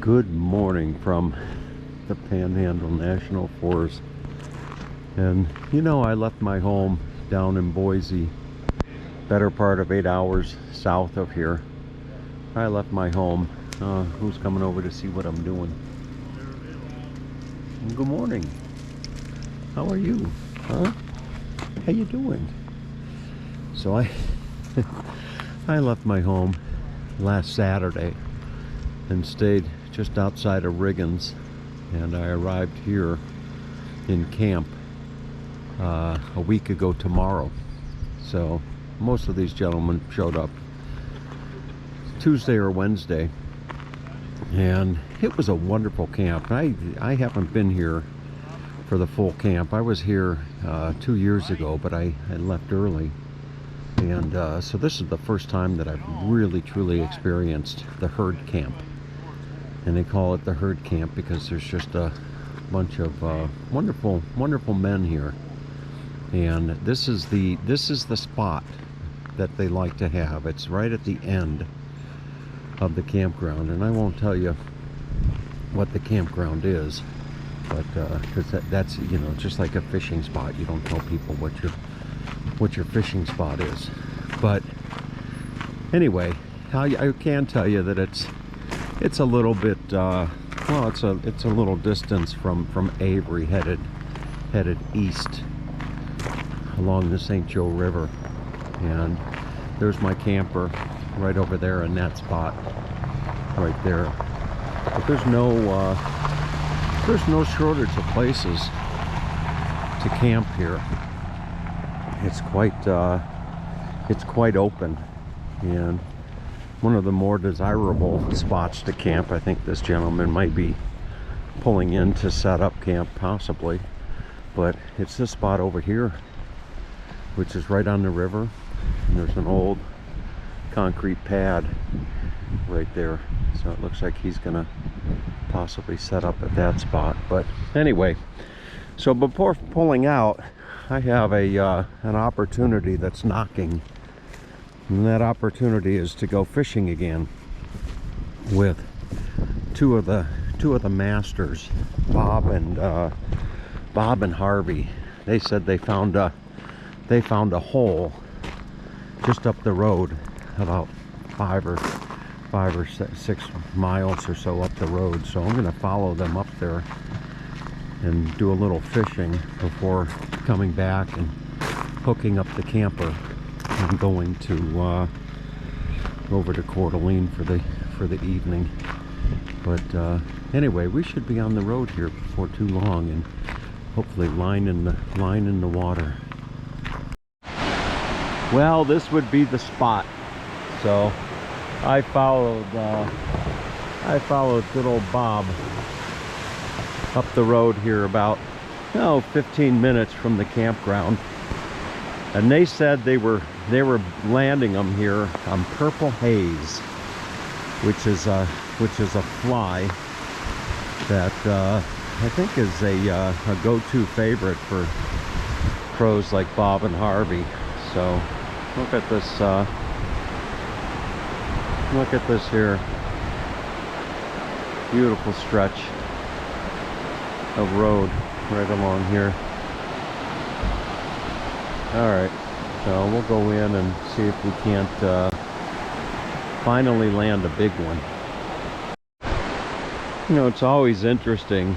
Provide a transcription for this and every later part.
Good morning from the Panhandle National Forest. And you know, I left my home down in Boise, better part of 8 hours south of here. I left my home. Who's coming over to see what I'm doing? Good morning. How are you? Huh? How you doing? So I left my home last Saturday and stayed just outside of Riggins, and I arrived here in camp a week ago tomorrow. So most of these gentlemen showed up Tuesday or Wednesday, and it was a wonderful camp. I haven't been here for the full camp. I was here 2 years ago, but I left early, and so this is the first time that I've really truly experienced the herd camp. And they call it the herd camp because there's just a bunch of wonderful men here. And this is the spot that they like to have. It's right at the end of the campground, and I won't tell you what the campground is, but because that's, you know, just like a fishing spot. You don't tell people what your fishing spot is. But anyway, I can tell you that it's a little bit well, it's a little distance from Avery, headed east along the St. Joe River. And there's my camper right over there in that spot right there. But there's no shortage of places to camp here. It's quite open, and one of the more desirable spots to camp. I think this gentleman might be pulling in to set up camp, possibly, but it's this spot over here, which is right on the river, and there's an old concrete pad right there, so it looks like he's gonna possibly set up at that spot. But anyway, so before pulling out, I have an opportunity that's knocking, and that opportunity is to go fishing again with two of the masters, Bob and Harvey. They said they found a hole just up the road, about 5 or 6 miles or so up the road. So I'm going to follow them up there and do a little fishing before coming back and hooking up the camper and going to over to Coeur d'Alene for the evening. But anyway, we should be on the road here before too long, and hopefully line in the water. Well, this would be the spot. So I followed good old Bob up the road here about 15 minutes from the campground, and they said they were landing them here on purple haze, which is a fly that I think is a go-to favorite for pros like Bob and Harvey. So look at this here beautiful stretch of road right along here. All right, so we'll go in and see if we can't finally land a big one. You know, it's always interesting.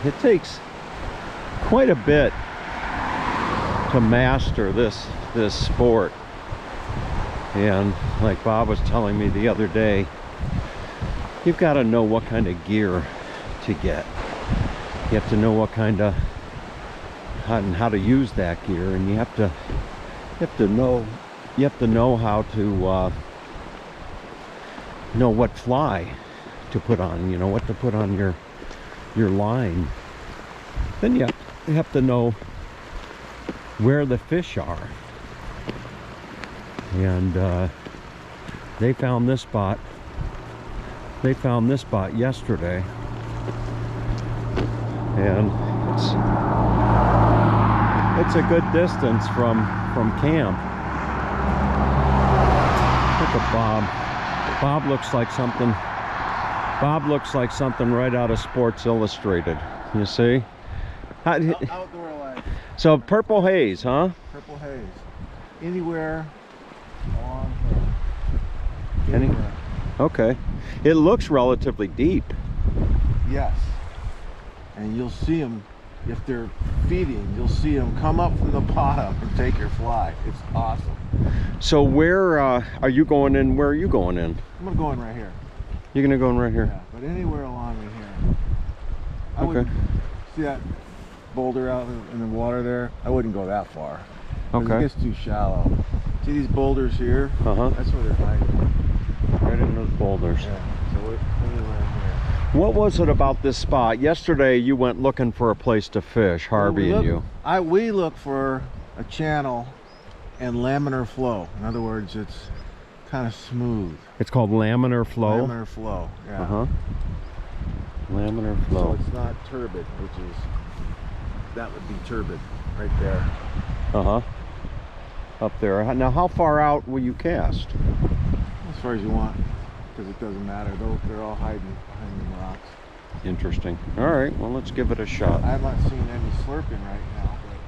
It takes quite a bit to master this sport. And like Bob was telling me the other day, you've got to know what kind of gear to get. You have to know what kind of how to use that gear, and you have to know how to know what fly to put on, you know, what to put on your line. Then you have to know where the fish are. And they found this spot yesterday, and it's a good distance from camp. Look at Bob. Bob looks like something Bob looks like something right out of Sports Illustrated. You see? Outdoor life. So purple haze, huh? Purple haze. Anywhere along here. Any? Anywhere. Okay. It looks relatively deep. Yes. And you'll see them, if they're feeding, you'll see them come up from the bottom and take your fly. It's awesome. So where are you going in? Where are you going in? I'm going to go in right here. You're going to go in right here? Yeah, but anywhere along in here. I Okay. wouldn't see that boulder out in the water there. I wouldn't go that far. Okay. It gets too shallow. See these boulders here? Uh-huh. That's where they're hiding. Right in those boulders. Yeah. So anywhere here. What was it about this spot? Yesterday you went looking for a place to fish, Harvey and you. We look for a channel and laminar flow. In other words, it's kind of smooth. It's called laminar flow? Laminar flow, yeah. Uh-huh. Laminar flow. So it's not turbid, which is, that would be turbid right there. Uh-huh. Up there. Now how far out will you cast? As far as you want, because it doesn't matter. They're all hiding behind the rocks. Interesting. All right, well, let's give it a shot. I'm not seeing any slurping right now, but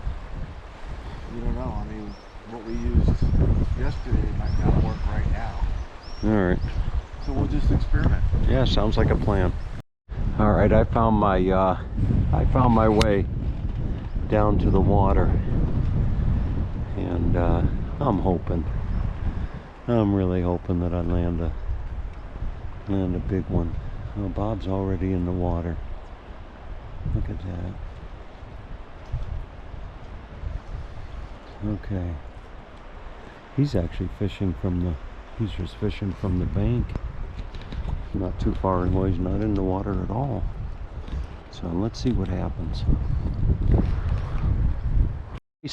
you don't know. I mean, what we used yesterday might not work right now. All right. So we'll just experiment. Yeah, sounds like a plan. All right, I found my way down to the water, and I'm really hoping that I land a big one. Oh, Bob's already in the water. Look at that. Okay. He's actually fishing he's just fishing from the bank. Not too far away, he's not in the water at all. So let's see what happens.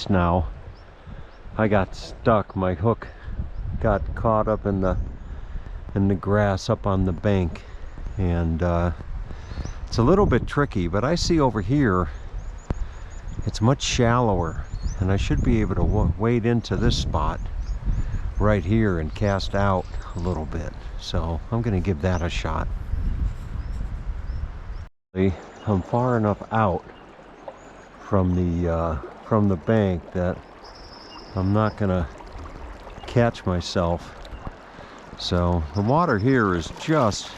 Now, I got stuck. My hook got caught up in the grass up on the bank, and it's a little bit tricky, but I see over here it's much shallower, and I should be able to wade into this spot right here and cast out a little bit. So I'm going to give that a shot. I'm far enough out from the bank that I'm not going to catch myself. So the water here is just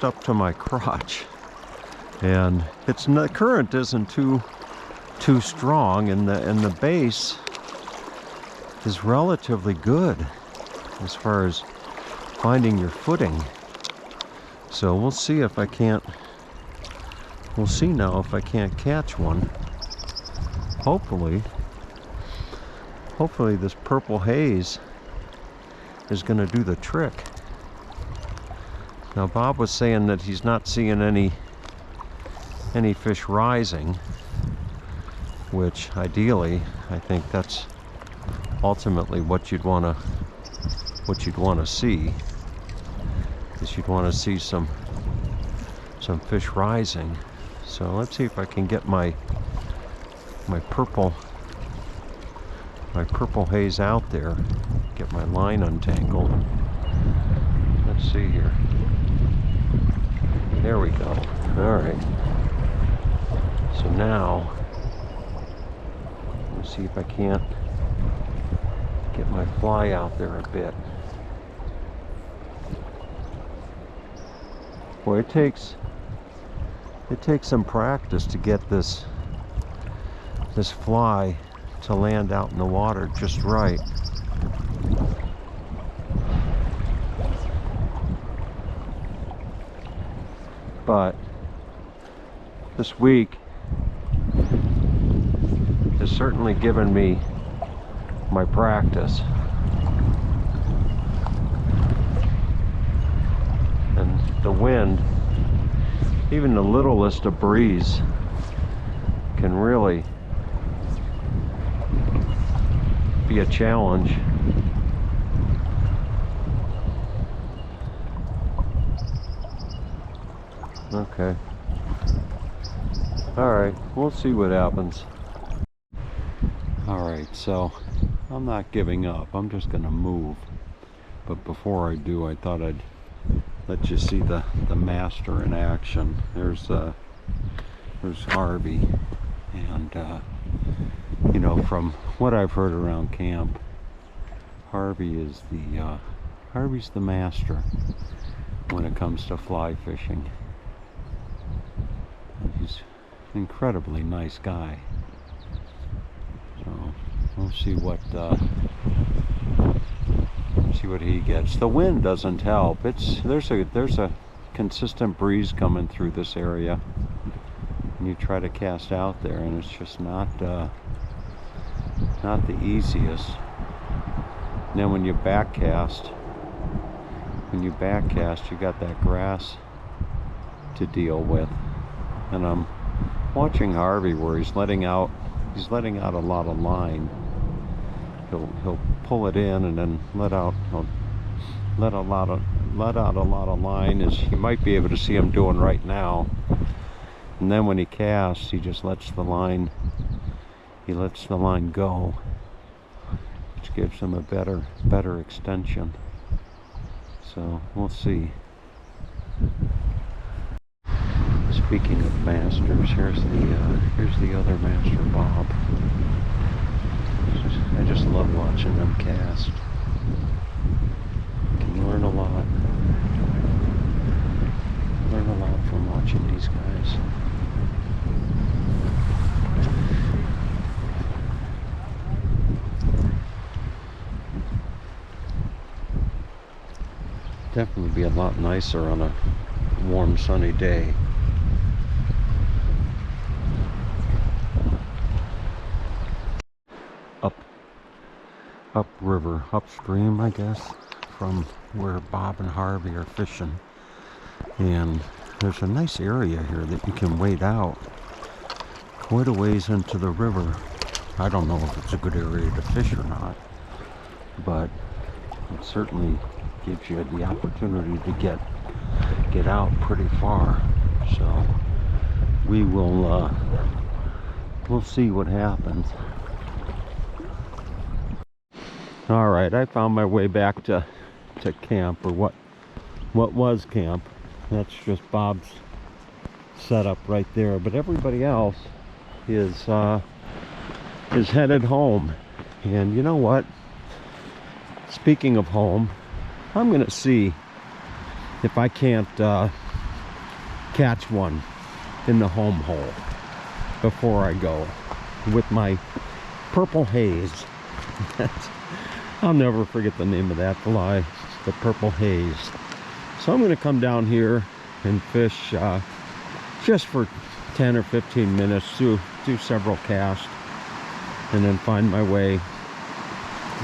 up to my crotch, and the current isn't too strong, and the base is relatively good as far as finding your footing. So we'll see if I can't. We'll see now if I can't catch one. Hopefully this purple haze is going to do the trick. Now Bob was saying that he's not seeing any fish rising, which ideally I think that's ultimately what you'd want to see. Is you'd want to see some fish rising. So let's see if I can get my purple haze out there. Get my line untangled. Let's see here. There we go. All right. So now, let's see if I can't get my fly out there a bit. Boy, it takes some practice to get this fly to land out in the water just right. But this week has certainly given me my practice. And the wind, even the littlest of breeze, can really be a challenge. Okay. Alright, we'll see what happens. Alright, so I'm not giving up. I'm just gonna move. But before I do, I thought I'd let you see the master in action. There's Harvey, and you know, from what I've heard around camp, Harvey's the master when it comes to fly fishing. And he's an incredibly nice guy. So we'll see what he gets. The wind doesn't help. There's a consistent breeze coming through this area, and you try to cast out there, and it's just not the easiest. And then when you backcast, you got that grass to deal with. And I'm watching Harvey where he's letting out a lot of line. He'll pull it in and then let out a lot of line, as you might be able to see him doing right now. And then when he casts, he just lets the line go, which gives him a better extension. So we'll see. Speaking of masters, here's the other master, Bob. I just love watching them cast. You can learn a lot. Learn a lot from watching these guys. Definitely be a lot nicer on a warm, sunny day. Upriver, upstream, I guess, from where Bob and Harvey are fishing. And there's a nice area here that you can wade out quite a ways into the river. I don't know if it's a good area to fish or not, but it certainly gives you the opportunity to get out pretty far. So we'll see what happens. All right, I found my way back to camp, or what was camp. That's just Bob's setup right there. But everybody else is headed home. And you know what? Speaking of home, I'm gonna see if I can't catch one in the home hole before I go with my purple haze. I'll never forget the name of that fly, the purple haze. So I'm going to come down here and fish just for 10 or 15 minutes, do several casts, and then find my way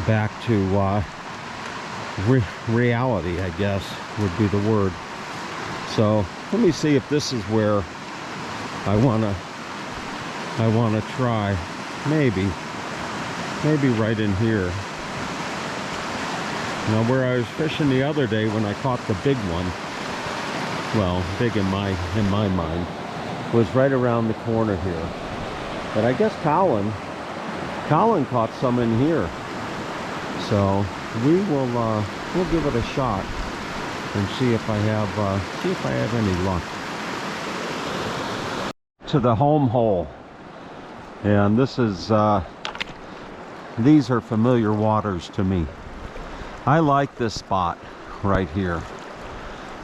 back to reality, I guess would be the word. So let me see if this is where I wanna try. Maybe right in here. Now, where I was fishing the other day when I caught the big one, well, big in my mind, was right around the corner here. But I guess Colin caught some in here. So we'll give it a shot and see if I have any luck. To the home hole, and these are familiar waters to me. I like this spot right here,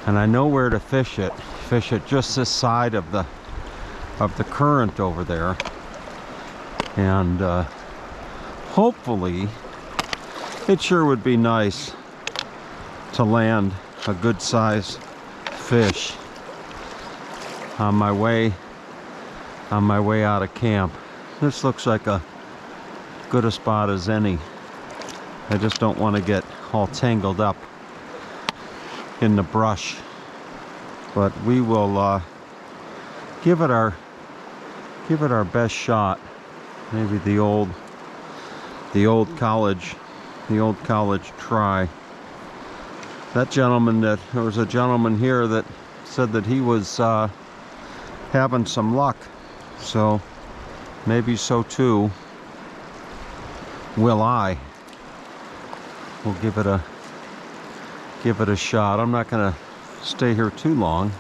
and I know where to fish it. Fish it just this side of the current over there, and hopefully it sure would be nice to land a good size fish on my way out of camp. This looks like a good a spot as any. I just don't want to get all tangled up in the brush, but we will give it our best shot. Maybe the old college try. There was a gentleman here that said that he was having some luck, so maybe so too will I. We'll give it a shot. I'm not gonna stay here too long,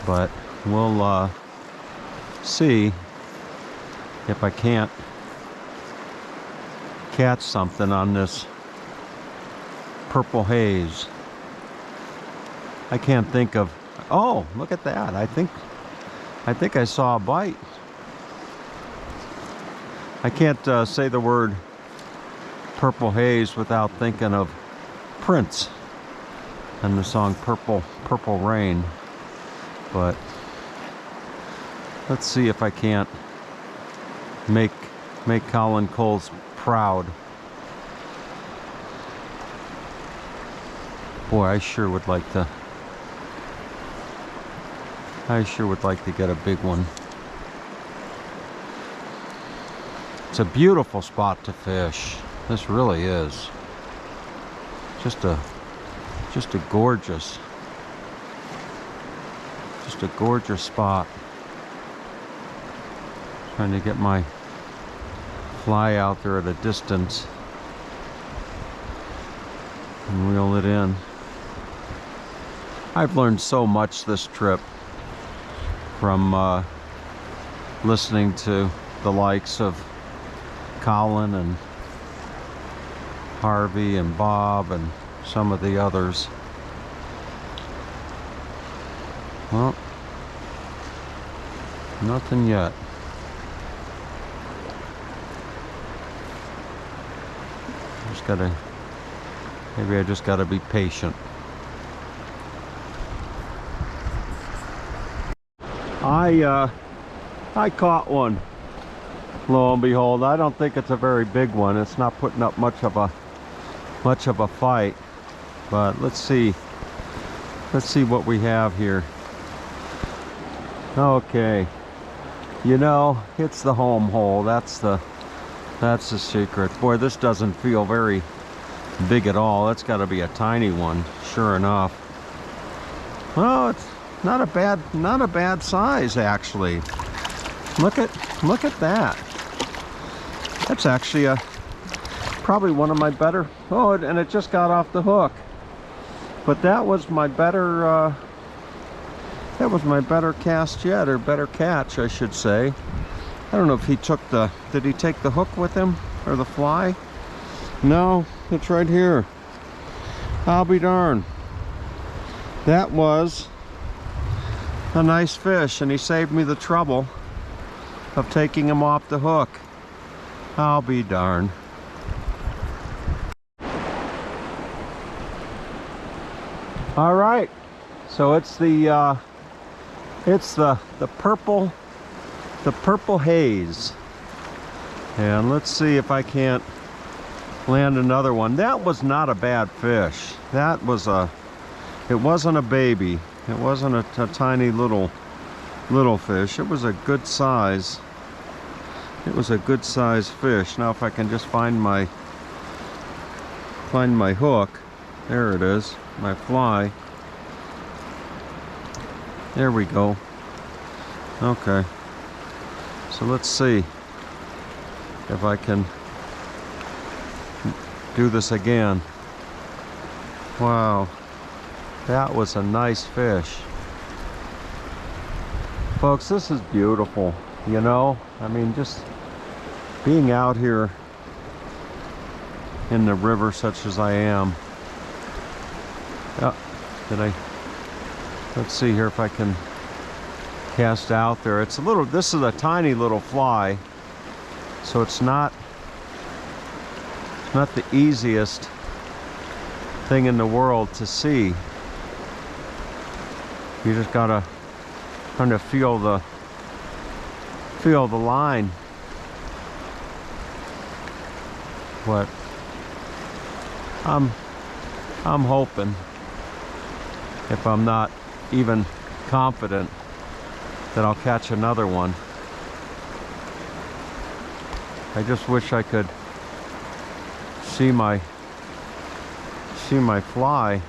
but we'll see if I can't catch something on this purple haze. I can't think of. Oh, look at that! I think I saw a bite. I can't say the word purple haze without thinking of Prince and the song Purple Rain. But let's see if I can't make Colin Coles proud. Boy, I sure would like to get a big one. It's a beautiful spot to fish. This really is. Just a gorgeous spot. Trying to get my fly out there at a distance and reel it in. I've learned so much this trip from listening to the likes of Colin and Harvey and Bob and some of the others. Well, nothing yet. Maybe I just gotta be patient. I caught one. Lo and behold, I don't think it's a very big one. It's not putting up much of a fight. But let's see what we have here. Okay. You know, it's the home hole. That's the secret. Boy, this doesn't feel very big at all. It's got to be a tiny one, sure enough. Well, it's not a bad size actually. Look at that. That's actually probably one of my better. Oh, and it just got off the hook. But that was my better cast yet, or better catch, I should say. I don't know if he took did he take the hook with him, or the fly? No, it's right here. I'll be darned. That was a nice fish, and he saved me the trouble of taking him off the hook. I'll be darned. All right, so it's the purple haze, and let's see if I can't land another one. That was not a bad fish. It wasn't a baby. It wasn't a tiny little fish. It was a good size. It was a good size fish. Now if I can just find my hook. There it is, my fly. There we go. Okay. So let's see if I can do this again. Wow. That was a nice fish. Folks, this is beautiful, you know? I mean, just being out here in the river such as I am. Oh, let's see here if I can cast out there. This is a tiny little fly, so it's not the easiest thing in the world to see. You just gotta kind of feel the line. But I'm hoping, if I'm not even confident, that I'll catch another one. I just wish I could see my fly,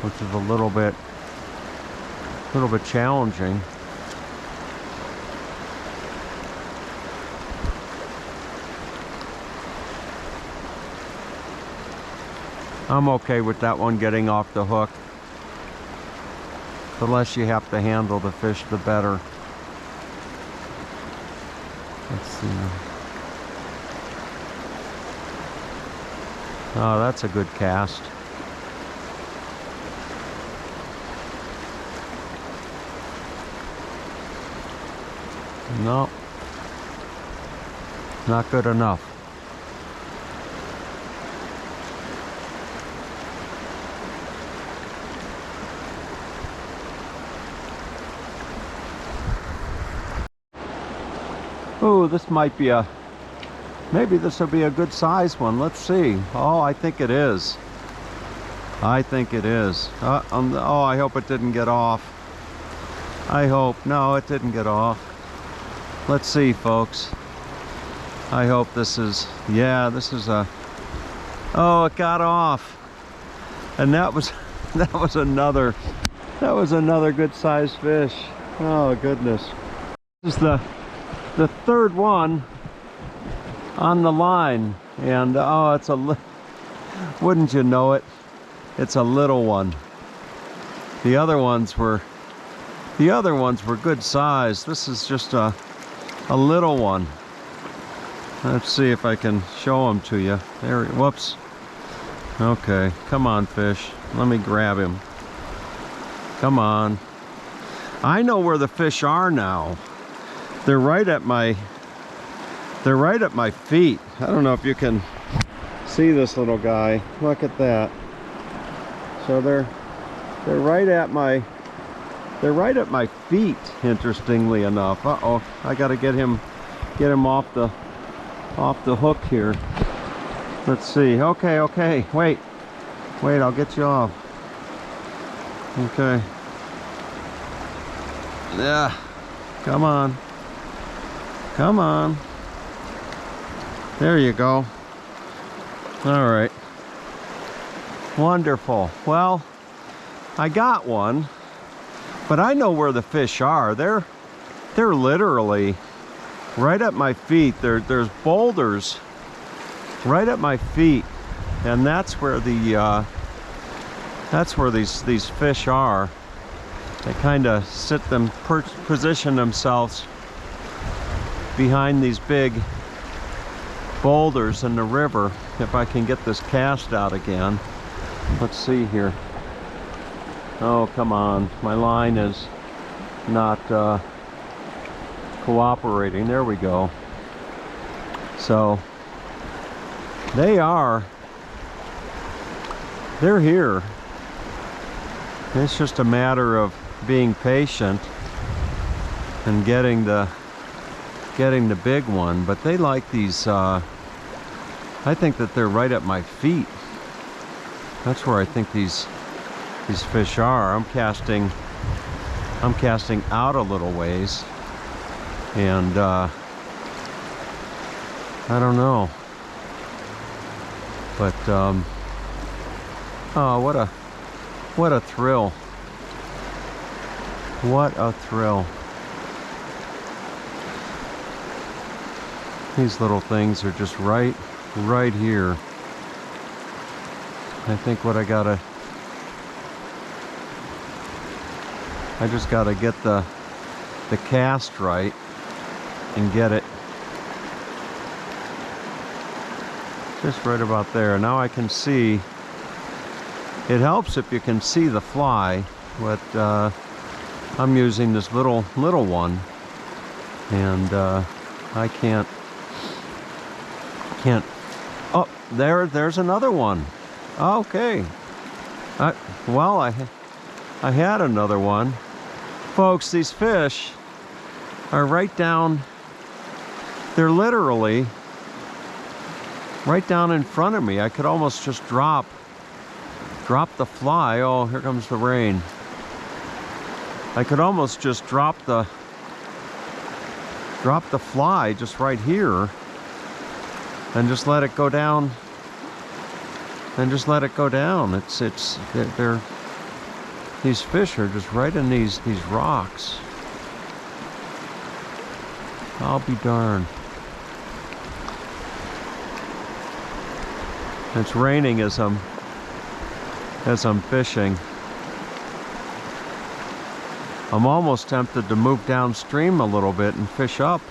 which is a little bit challenging. I'm okay with that one getting off the hook. The less you have to handle the fish, the better. Let's see. Oh, that's a good cast. No, not good enough. Oh, this might be maybe this will be a good size one. Let's see. Oh, I think it is. I think it is. Oh, I hope it didn't get off. I hope. No, it didn't get off. Let's see, folks. I hope this is, yeah, this is a, oh, it got off. And that was another good sized fish. Oh, goodness. This is the third one on the line, and oh, it's wouldn't you know it, it's a little one. The other ones were good size. This is just a little one. Let's see if I can show him to you. There, whoops. Okay, come on, fish. Let me grab him. Come on. I know where the fish are now. They're right at my feet. I don't know if you can see this little guy. Look at that. So they're right at my feet, interestingly enough. Uh-oh, I gotta get him off the hook here. Let's see. Okay, wait, I'll get you off. Okay. Yeah, come on. Come on. There you go. All right. Wonderful. Well, I got one, but I know where the fish are. They're literally right at my feet. There's boulders right at my feet, and that's where these fish are. They kind of position themselves behind these big boulders in the river. If I can get this cast out again. Let's see here. Oh, come on. My line is not cooperating. There we go. So they're here. It's just a matter of being patient and getting the big one. But they like these, I think that they're right at my feet. That's where I think these fish are. I'm casting out a little ways, and I don't know, but oh, what a thrill. What a thrill. These little things are just right here. I think I just gotta get the cast right and get it just right about there. Now I can see. It helps if you can see the fly, but I'm using this little one, and I can't. Oh, there's another one. Okay. Well, I had another one. Folks, these fish are right down. They're literally right down in front of me. I could almost just drop the fly. Oh, here comes the rain. I could almost just drop the fly just right here and just let it go down. These fish are just right in these rocks. I'll be darned. It's raining as I'm fishing. I'm almost tempted to move downstream a little bit and fish up.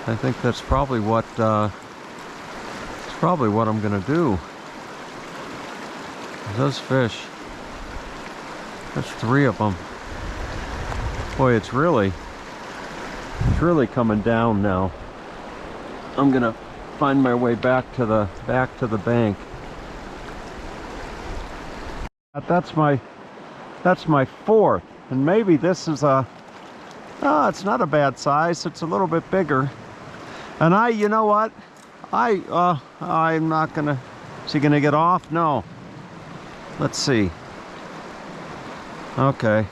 I think that's probably what I'm gonna do. Those fish. There's 3 of them. Boy, it's really coming down now. I'm gonna find my way back to the bank. That's my 4th, and maybe this is it's not a bad size. It's a little bit bigger. And you know what? I'm not gonna. Is he gonna get off? No. Let's see. Okay.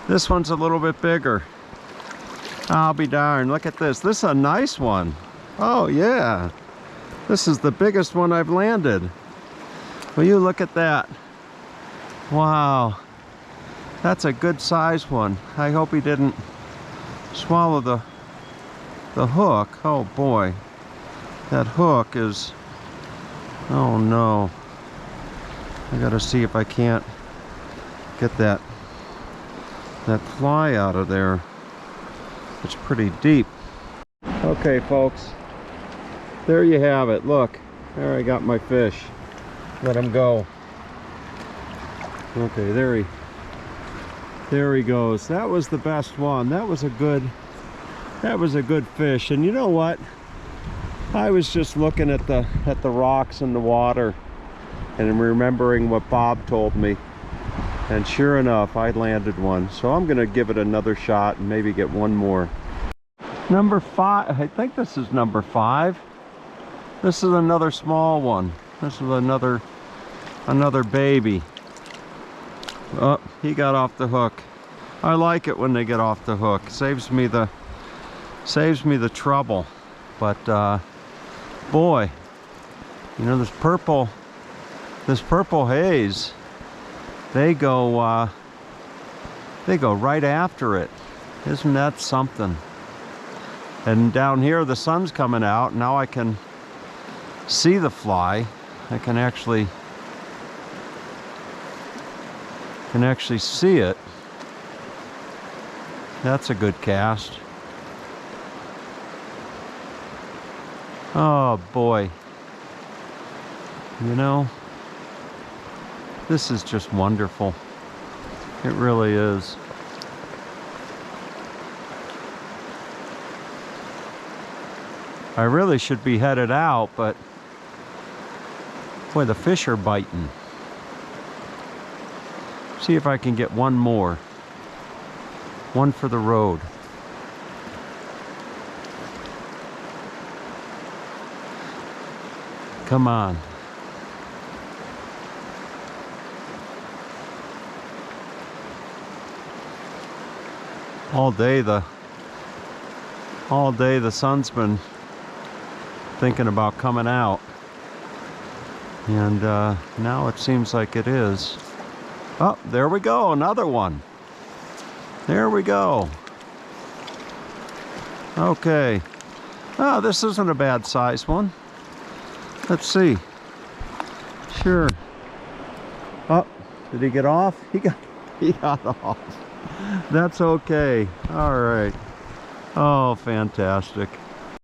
This one's a little bit bigger. I'll be darned. Look at this. This is a nice one. Oh yeah. This is the biggest one I've landed. Will you look at that? Wow. That's a good size one. I hope he didn't swallow the hook. Oh boy. That hook is... Oh no. I gotta see if I can't get that fly out of there. It's pretty deep. Okay folks, there you have it. Look, there I got my fish. Let him go. Okay, there he goes. That was the best one. That was a good fish. And you know what? I was just looking at the rocks in the water and remembering what Bob told me, and sure enough I landed one. So I'm gonna give it another shot and maybe get one more. Number 5. I think this is number 5. This is another small one. This is another baby. Oh, he got off the hook. I like it when they get off the hook. Saves me the trouble. But boy, you know, this purple haze, they go right after it. Isn't that something? And down here the sun's coming out. Now I can see the fly. I can actually see it. That's a good cast. Oh boy. You know, this is just wonderful. It really is. I really should be headed out, but boy, the fish are biting. See if I can get one more. One for the road. Come on. All day the sun's been thinking about coming out, and now it seems like it is. Oh, there we go, another one. There we go. Okay. Oh, this isn't a bad size one. Let's see. Sure. Oh, did he get off? He got off. That's okay. All right. Oh, fantastic.